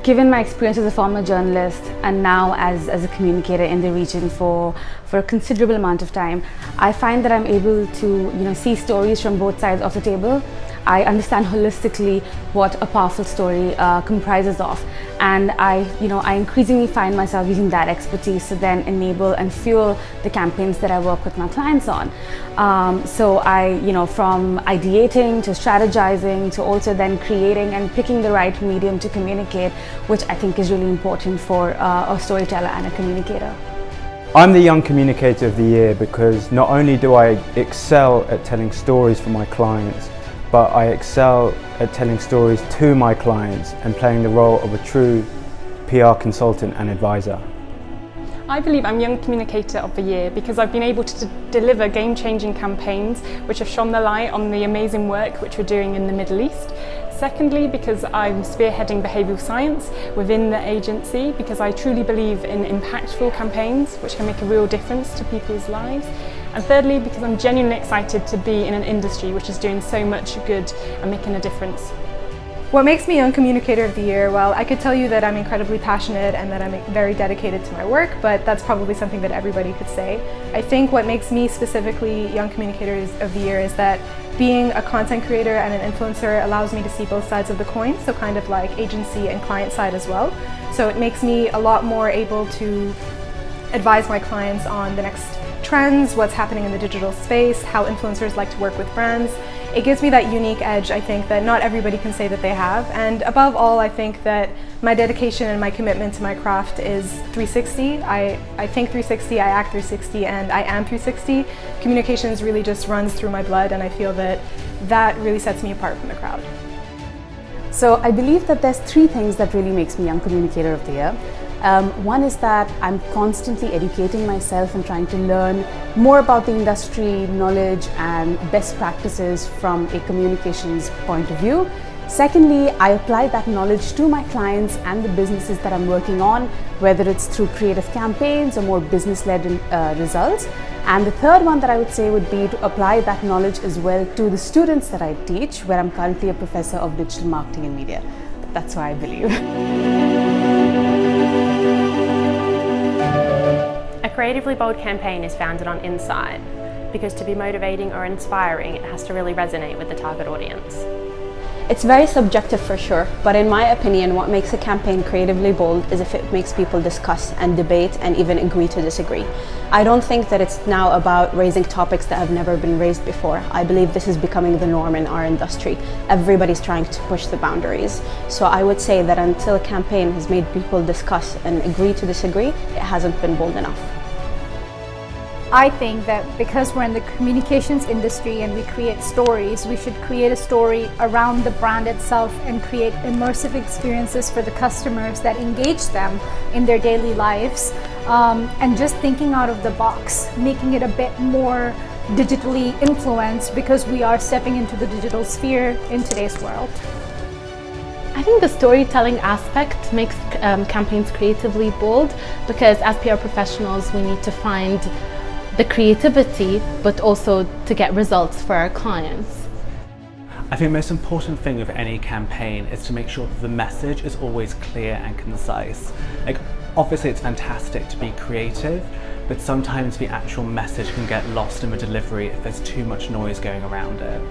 Given my experience as a former journalist and now as a communicator in the region for a considerable amount of time, I find that I'm able to see stories from both sides of the table. I understand holistically what a powerful story comprises of, and I increasingly find myself using that expertise to then enable and fuel the campaigns that I work with my clients on. From ideating to strategizing to also then creating and picking the right medium to communicate, which I think is really important for a storyteller and a communicator. I'm the Young Communicator of the Year because not only do I excel at telling stories for my clients, but I excel at telling stories to my clients and playing the role of a true PR consultant and advisor. I believe I'm Young Communicator of the Year because I've been able to deliver game-changing campaigns which have shone the light on the amazing work which we're doing in the Middle East. Secondly, because I'm spearheading behavioural science within the agency, because I truly believe in impactful campaigns which can make a real difference to people's lives. And thirdly, because I'm genuinely excited to be in an industry which is doing so much good and making a difference. What makes me Young Communicator of the Year? Well, I could tell you that I'm incredibly passionate and that I'm very dedicated to my work, but that's probably something that everybody could say. I think what makes me specifically Young Communicator of the Year is that being a content creator and an influencer allows me to see both sides of the coin, so kind of like agency and client side as well. So it makes me a lot more able to advise my clients on the next trends, what's happening in the digital space, how influencers like to work with brands. It gives me that unique edge, I think, that not everybody can say that they have. And above all, I think that my dedication and my commitment to my craft is 360. I think 360, I act 360, and I am 360. Communications really just runs through my blood, and I feel that that really sets me apart from the crowd. So I believe that there's three things that really makes me Young Communicator of the Year. One is that I'm constantly educating myself and trying to learn more about the industry, knowledge and best practices from a communications point of view. Secondly, I apply that knowledge to my clients and the businesses that I'm working on, whether it's through creative campaigns or more business-led results. And the third one that I would say would be to apply that knowledge as well to the students that I teach, where I'm currently a professor of digital marketing and media. That's what I believe. A creatively bold campaign is founded on insight, because to be motivating or inspiring, it has to really resonate with the target audience. It's very subjective for sure, but in my opinion, what makes a campaign creatively bold is if it makes people discuss and debate and even agree to disagree. I don't think that it's now about raising topics that have never been raised before. I believe this is becoming the norm in our industry. Everybody's trying to push the boundaries. So I would say that until a campaign has made people discuss and agree to disagree, it hasn't been bold enough. I think that because we're in the communications industry and we create stories, we should create a story around the brand itself and create immersive experiences for the customers that engage them in their daily lives. And just thinking out of the box, making it a bit more digitally influenced because we are stepping into the digital sphere in today's world. I think the storytelling aspect makes campaigns creatively bold because as PR professionals we need to find the creativity but also to get results for our clients. I think the most important thing with any campaign is to make sure that the message is always clear and concise. Obviously it's fantastic to be creative, but sometimes the actual message can get lost in the delivery if there's too much noise going around it.